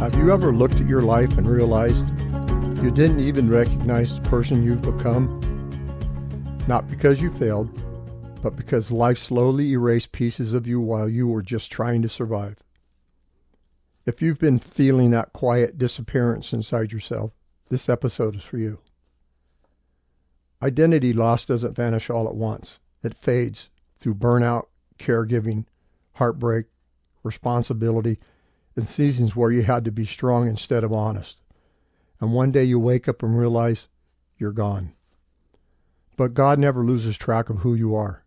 Have you ever looked at your life and realized you didn't even recognize the person you've become? Not because you failed, but because life slowly erased pieces of you while you were just trying to survive. If you've been feeling that quiet disappearance inside yourself, this episode is for you. Identity loss doesn't vanish all at once. It fades through burnout, caregiving, heartbreak, responsibility, and seasons where you had to be strong instead of honest. And one day you wake up and realize you're gone. But God never loses track of who you are.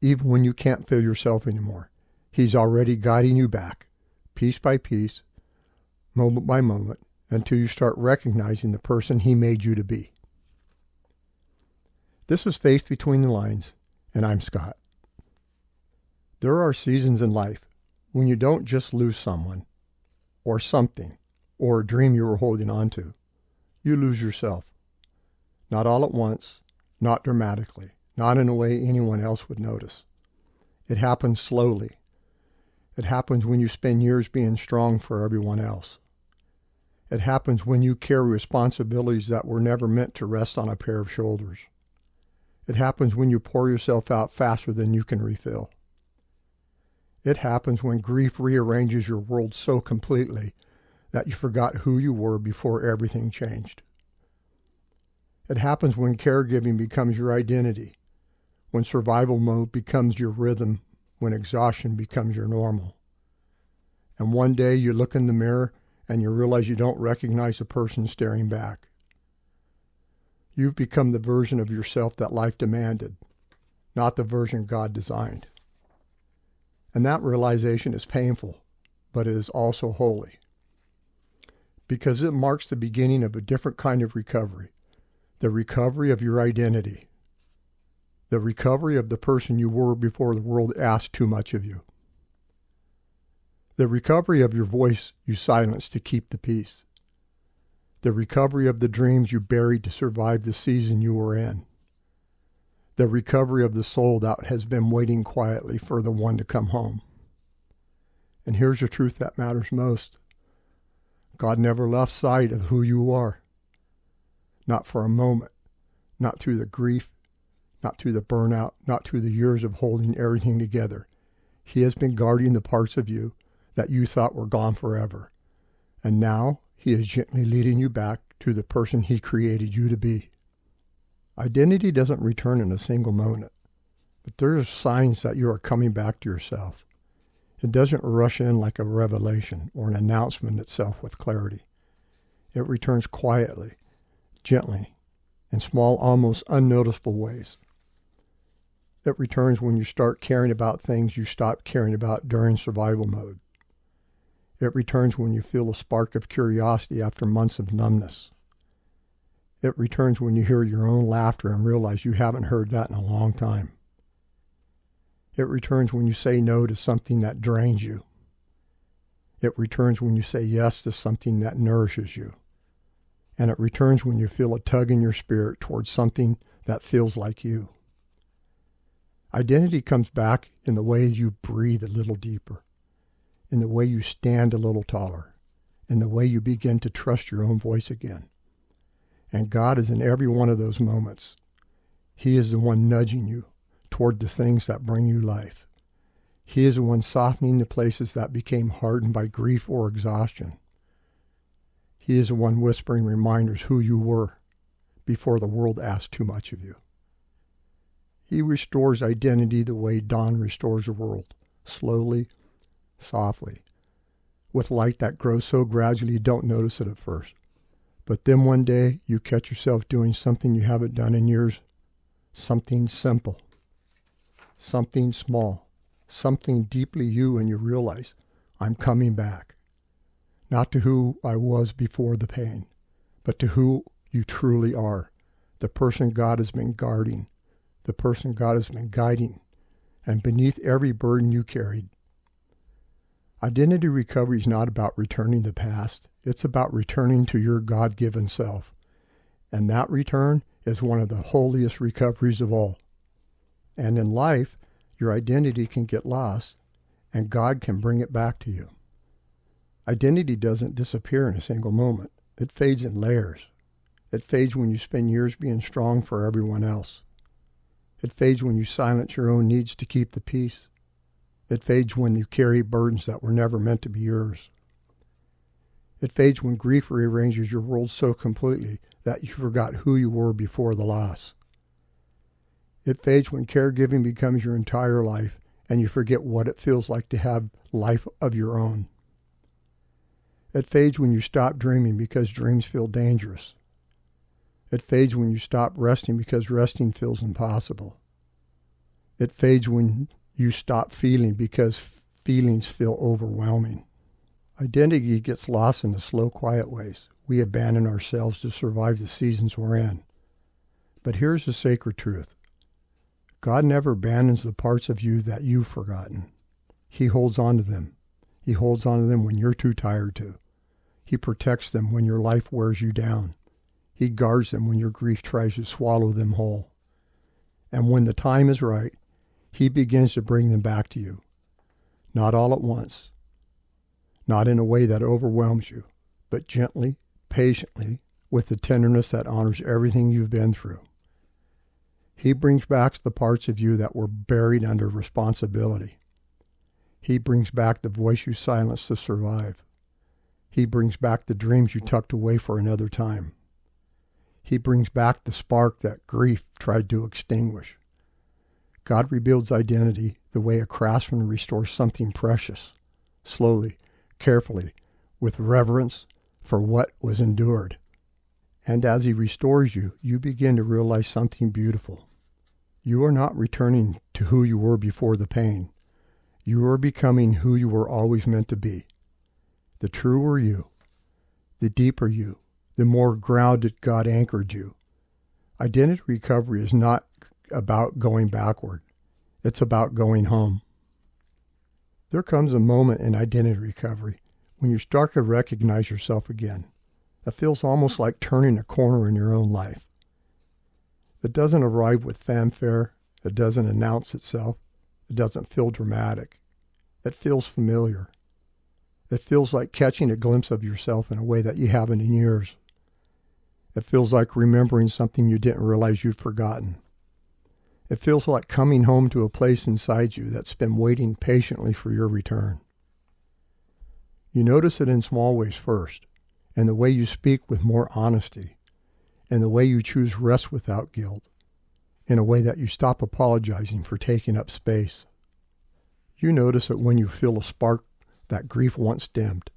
Even when you can't feel yourself anymore, He's already guiding you back, piece by piece, moment by moment, until you start recognizing the person He made you to be. This is Faith Between the Lines, and I'm Scott. There are seasons in life when you don't just lose someone, or something, or a dream you were holding on to. You lose yourself. Not all at once, not dramatically, not in a way anyone else would notice. It happens slowly. It happens when you spend years being strong for everyone else. It happens when you carry responsibilities that were never meant to rest on a pair of shoulders. It happens when you pour yourself out faster than you can refill. It happens when grief rearranges your world so completely that you forgot who you were before everything changed. It happens when caregiving becomes your identity, when survival mode becomes your rhythm, when exhaustion becomes your normal. And one day you look in the mirror and you realize you don't recognize the person staring back. You've become the version of yourself that life demanded, not the version God designed. And that realization is painful, but it is also holy. Because it marks the beginning of a different kind of recovery. The recovery of your identity. The recovery of the person you were before the world asked too much of you. The recovery of your voice you silenced to keep the peace. The recovery of the dreams you buried to survive the season you were in. The recovery of the soul that has been waiting quietly for the one to come home. And here's the truth that matters most. God never lost sight of who you are. Not for a moment. Not through the grief. Not through the burnout. Not through the years of holding everything together. He has been guarding the parts of you that you thought were gone forever. And now He is gently leading you back to the person He created you to be. Identity doesn't return in a single moment, but there are signs that you are coming back to yourself. It doesn't rush in like a revelation or an announcement itself with clarity. It returns quietly, gently, in small, almost unnoticeable ways. It returns when you start caring about things you stopped caring about during survival mode. It returns when you feel a spark of curiosity after months of numbness. It returns when you hear your own laughter and realize you haven't heard that in a long time. It returns when you say no to something that drains you. It returns when you say yes to something that nourishes you. And it returns when you feel a tug in your spirit towards something that feels like you. Identity comes back in the way you breathe a little deeper, in the way you stand a little taller, in the way you begin to trust your own voice again. And God is in every one of those moments. He is the one nudging you toward the things that bring you life. He is the one softening the places that became hardened by grief or exhaustion. He is the one whispering reminders who you were before the world asked too much of you. He restores identity the way dawn restores the world, slowly, softly, with light that grows so gradually you don't notice it at first. But then one day you catch yourself doing something you haven't done in years, something simple, something small, something deeply you, and you realize, I'm coming back. Not to who I was before the pain, but to who you truly are, the person God has been guarding, the person God has been guiding, and beneath every burden you carried. Identity recovery is not about returning the past. It's about returning to your God-given self. And that return is one of the holiest recoveries of all. And in life, your identity can get lost, and God can bring it back to you. Identity doesn't disappear in a single moment. It fades in layers. It fades when you spend years being strong for everyone else. It fades when you silence your own needs to keep the peace. It fades when you carry burdens that were never meant to be yours. It fades when grief rearranges your world so completely that you forgot who you were before the loss. It fades when caregiving becomes your entire life and you forget what it feels like to have life of your own. It fades when you stop dreaming because dreams feel dangerous. It fades when you stop resting because resting feels impossible. It fades when you stop feeling because feelings feel overwhelming. Identity gets lost in the slow, quiet ways. We abandon ourselves to survive the seasons we're in. But here's the sacred truth. God never abandons the parts of you that you've forgotten. He holds on to them. He holds on to them when you're too tired to. He protects them when your life wears you down. He guards them when your grief tries to swallow them whole. And when the time is right, He begins to bring them back to you. Not all at once. Not in a way that overwhelms you, but gently, patiently, with the tenderness that honors everything you've been through. He brings back the parts of you that were buried under responsibility. He brings back the voice you silenced to survive. He brings back the dreams you tucked away for another time. He brings back the spark that grief tried to extinguish. God rebuilds identity the way a craftsman restores something precious, slowly, carefully, with reverence for what was endured. And as He restores you, you begin to realize something beautiful. You are not returning to who you were before the pain. You are becoming who you were always meant to be. The truer you, the deeper you, the more grounded God anchored you. Identity recovery is not about going backward. It's about going home. There comes a moment in identity recovery when you start to recognize yourself again. It feels almost like turning a corner in your own life. It doesn't arrive with fanfare. It doesn't announce itself. It doesn't feel dramatic. It feels familiar. It feels like catching a glimpse of yourself in a way that you haven't in years. It feels like remembering something you didn't realize you'd forgotten. It feels like coming home to a place inside you that's been waiting patiently for your return. You notice it in small ways first, in the way you speak with more honesty, in the way you choose rest without guilt, in a way that you stop apologizing for taking up space. You notice it when you feel a spark that grief once dimmed.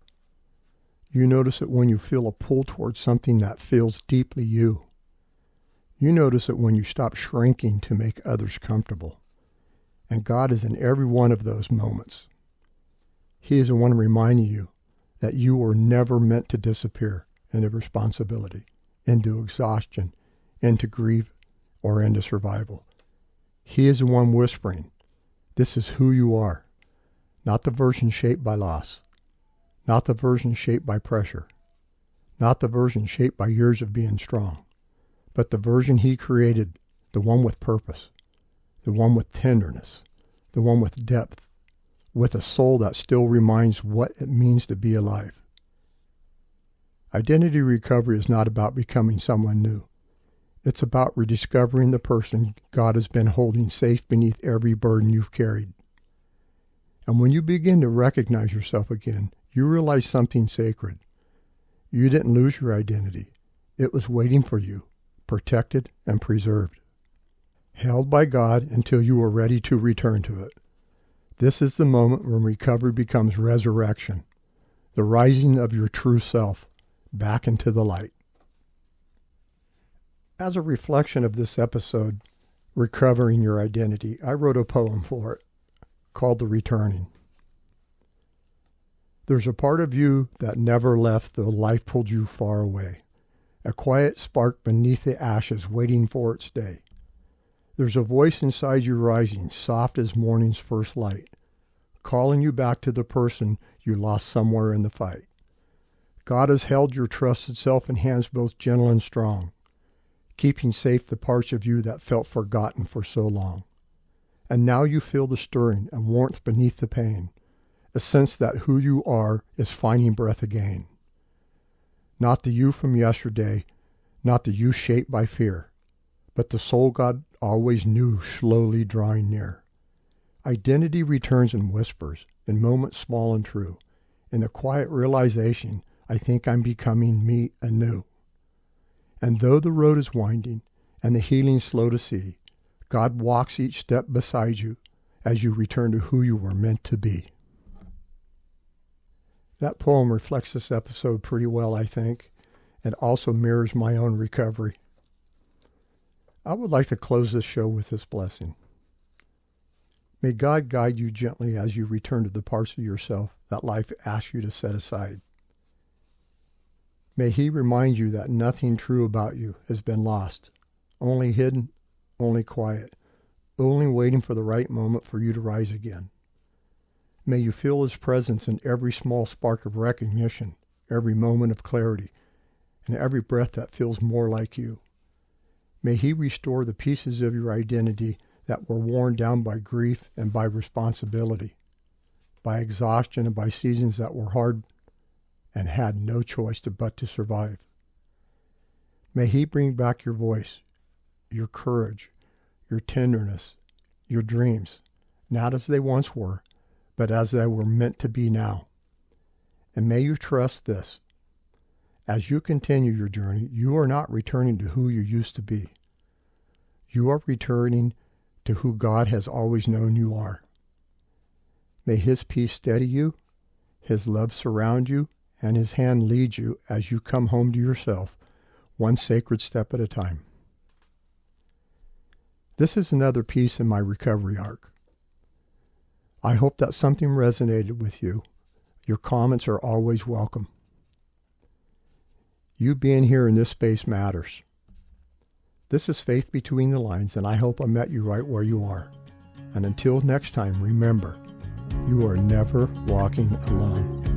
You notice it when you feel a pull towards something that feels deeply you. You notice it when you stop shrinking to make others comfortable. And God is in every one of those moments. He is the one reminding you that you were never meant to disappear into responsibility, into exhaustion, into grief, or into survival. He is the one whispering, this is who you are, not the version shaped by loss, not the version shaped by pressure, not the version shaped by years of being strong, but the version He created, the one with purpose, the one with tenderness, the one with depth, with a soul that still reminds what it means to be alive. Identity recovery is not about becoming someone new. It's about rediscovering the person God has been holding safe beneath every burden you've carried. And when you begin to recognize yourself again, you realize something sacred. You didn't lose your identity. It was waiting for you, protected and preserved, held by God until you were ready to return to it. This is the moment when recovery becomes resurrection, the rising of your true self back into the light. As a reflection of this episode, Recovering Your Identity, I wrote a poem for it called The Returning. There's a part of you that never left though life pulled you far away, a quiet spark beneath the ashes waiting for its day. There's a voice inside you rising, soft as morning's first light, calling you back to the person you lost somewhere in the fight. God has held your trusted self in hands both gentle and strong, keeping safe the parts of you that felt forgotten for so long. And now you feel the stirring and warmth beneath the pain, a sense that who you are is finding breath again. Not the you from yesterday, not the you shaped by fear, but the soul God always knew slowly drawing near. Identity returns in whispers, in moments small and true, in the quiet realization, I think I'm becoming me anew. And though the road is winding and the healing slow to see, God walks each step beside you as you return to who you were meant to be. That poem reflects this episode pretty well, I think, and also mirrors my own recovery. I would like to close this show with this blessing. May God guide you gently as you return to the parts of yourself that life asks you to set aside. May He remind you that nothing true about you has been lost, only hidden, only quiet, only waiting for the right moment for you to rise again. May you feel His presence in every small spark of recognition, every moment of clarity, and every breath that feels more like you. May He restore the pieces of your identity that were worn down by grief and by responsibility, by exhaustion and by seasons that were hard and had no choice but to survive. May He bring back your voice, your courage, your tenderness, your dreams, not as they once were, but as they were meant to be now. And may you trust this. As you continue your journey, you are not returning to who you used to be. You are returning to who God has always known you are. May His peace steady you, His love surround you, and His hand lead you as you come home to yourself, one sacred step at a time. This is another piece in my recovery arc. I hope that something resonated with you. Your comments are always welcome. You being here in this space matters. This is Faith Between the Lines, and I hope I met you right where you are. And until next time, remember, you are never walking alone.